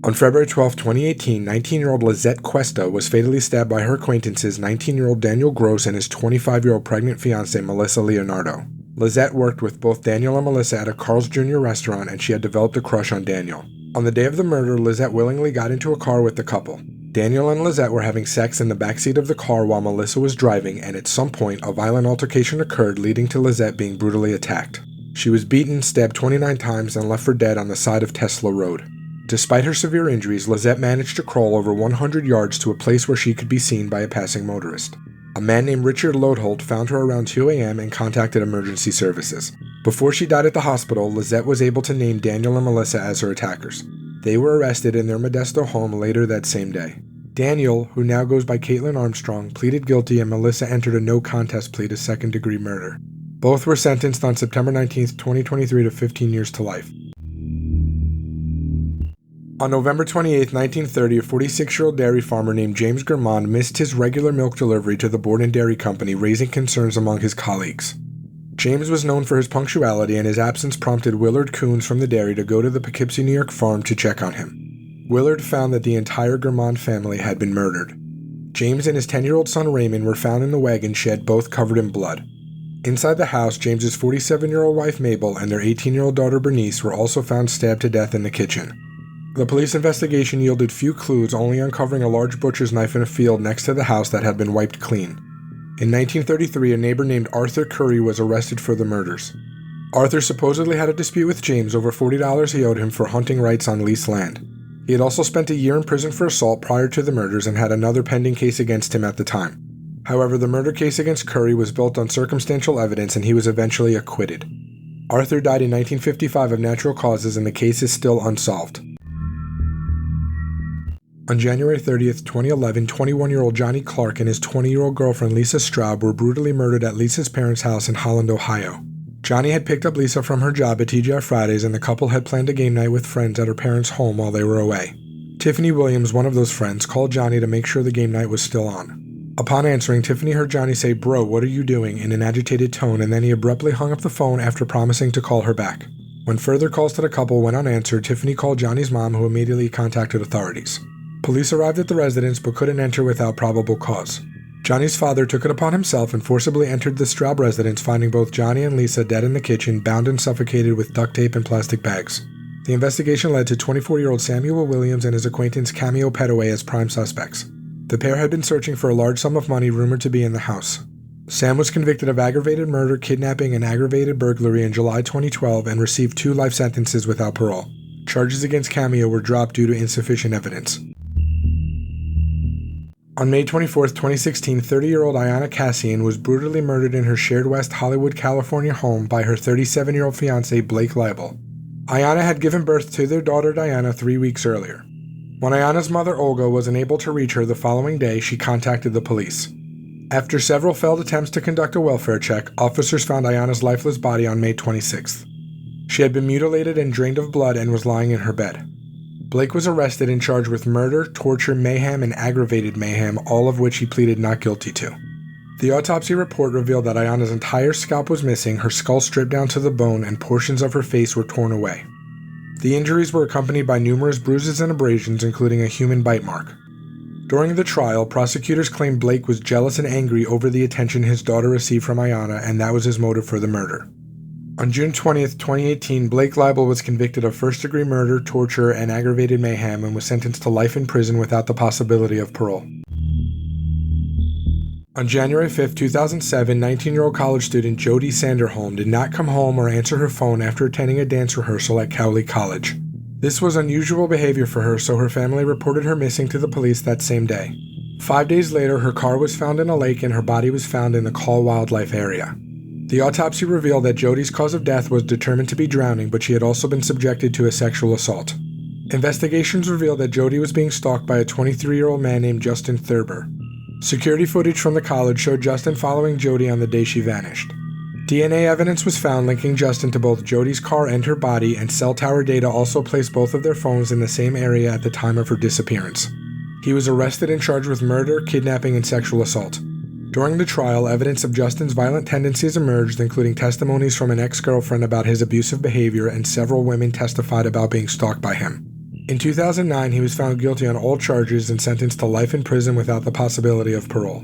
On February 12, 2018, 19-year-old Lizette Cuesta was fatally stabbed by her acquaintances 19-year-old Daniel Gross and his 25-year-old pregnant fiancée Melissa Leonardo. Lizette worked with both Daniel and Melissa at a Carl's Jr. restaurant, and she had developed a crush on Daniel. On the day of the murder, Lizette willingly got into a car with the couple. Daniel and Lizette were having sex in the backseat of the car while Melissa was driving, and at some point, a violent altercation occurred, leading to Lizette being brutally attacked. She was beaten, stabbed 29 times, and left for dead on the side of Tesla Road. Despite her severe injuries, Lizette managed to crawl over 100 yards to a place where she could be seen by a passing motorist. A man named Richard Lodholt found her around 2 a.m. and contacted emergency services. Before she died at the hospital, Lizette was able to name Daniel and Melissa as her attackers. They were arrested in their Modesto home later that same day. Daniel, who now goes by Caitlin Armstrong, pleaded guilty, and Melissa entered a no-contest plea to second-degree murder. Both were sentenced on September 19, 2023 to 15 years to life. On November 28, 1930, a 46-year-old dairy farmer named James Germond missed his regular milk delivery to the Borden Dairy Company, raising concerns among his colleagues. James was known for his punctuality, and his absence prompted Willard Coons from the dairy to go to the Poughkeepsie, New York farm to check on him. Willard found that the entire Germond family had been murdered. James and his 10-year-old son Raymond were found in the wagon shed, both covered in blood. Inside the house, James's 47-year-old wife Mabel and their 18-year-old daughter Bernice were also found stabbed to death in the kitchen. The police investigation yielded few clues, only uncovering a large butcher's knife in a field next to the house that had been wiped clean. In 1933, a neighbor named Arthur Curry was arrested for the murders. Arthur supposedly had a dispute with James over $40 he owed him for hunting rights on leased land. He had also spent a year in prison for assault prior to the murders and had another pending case against him at the time. However, the murder case against Curry was built on circumstantial evidence, and he was eventually acquitted. Arthur died in 1955 of natural causes, and the case is still unsolved. On January 30, 2011, 21-year-old Johnny Clark and his 20-year-old girlfriend Lisa Straub were brutally murdered at Lisa's parents' house in Holland, Ohio. Johnny had picked up Lisa from her job at TGI Fridays, and the couple had planned a game night with friends at her parents' home while they were away. Tiffany Williams, one of those friends, called Johnny to make sure the game night was still on. Upon answering, Tiffany heard Johnny say, "Bro, what are you doing?" in an agitated tone, and then he abruptly hung up the phone after promising to call her back. When further calls to the couple went unanswered, Tiffany called Johnny's mom, who immediately contacted authorities. Police arrived at the residence but couldn't enter without probable cause. Johnny's father took it upon himself and forcibly entered the Straub residence, finding both Johnny and Lisa dead in the kitchen, bound and suffocated with duct tape and plastic bags. The investigation led to 24-year-old Samuel Williams and his acquaintance Cameo Petaway as prime suspects. The pair had been searching for a large sum of money rumored to be in the house. Sam was convicted of aggravated murder, kidnapping, and aggravated burglary in July 2012 and received 2 life sentences without parole. Charges against Cameo were dropped due to insufficient evidence. On May 24, 2016, 30-year-old Ayanna Cassian was brutally murdered in her shared West Hollywood, California home by her 37-year-old fiancé, Blake Leibel. Ayanna had given birth to their daughter Diana 3 weeks earlier. When Ayanna's mother, Olga, was unable to reach her the following day, she contacted the police. After several failed attempts to conduct a welfare check, officers found Ayanna's lifeless body on May 26th. She had been mutilated and drained of blood and was lying in her bed. Blake was arrested and charged with murder, torture, mayhem, and aggravated mayhem, all of which he pleaded not guilty to. The autopsy report revealed that Ayanna's entire scalp was missing, her skull stripped down to the bone, and portions of her face were torn away. The injuries were accompanied by numerous bruises and abrasions, including a human bite mark. During the trial, prosecutors claimed Blake was jealous and angry over the attention his daughter received from Ayanna, and that was his motive for the murder. On June 20, 2018, Blake Leibel was convicted of first-degree murder, torture, and aggravated mayhem and was sentenced to life in prison without the possibility of parole. On January 5, 2007, 19-year-old college student Jody Sanderholm did not come home or answer her phone after attending a dance rehearsal at Cowley College. This was unusual behavior for her, so her family reported her missing to the police that same day. 5 days later, her car was found in a lake and her body was found in the Call Wildlife area. The autopsy revealed that Jody's cause of death was determined to be drowning, but she had also been subjected to a sexual assault. Investigations revealed that Jody was being stalked by a 23-year-old man named Justin Thurber. Security footage from the college showed Justin following Jody on the day she vanished. DNA evidence was found linking Justin to both Jody's car and her body, and cell tower data also placed both of their phones in the same area at the time of her disappearance. He was arrested and charged with murder, kidnapping, and sexual assault. During the trial, evidence of Justin's violent tendencies emerged, including testimonies from an ex-girlfriend about his abusive behavior, and several women testified about being stalked by him. In 2009, he was found guilty on all charges and sentenced to life in prison without the possibility of parole.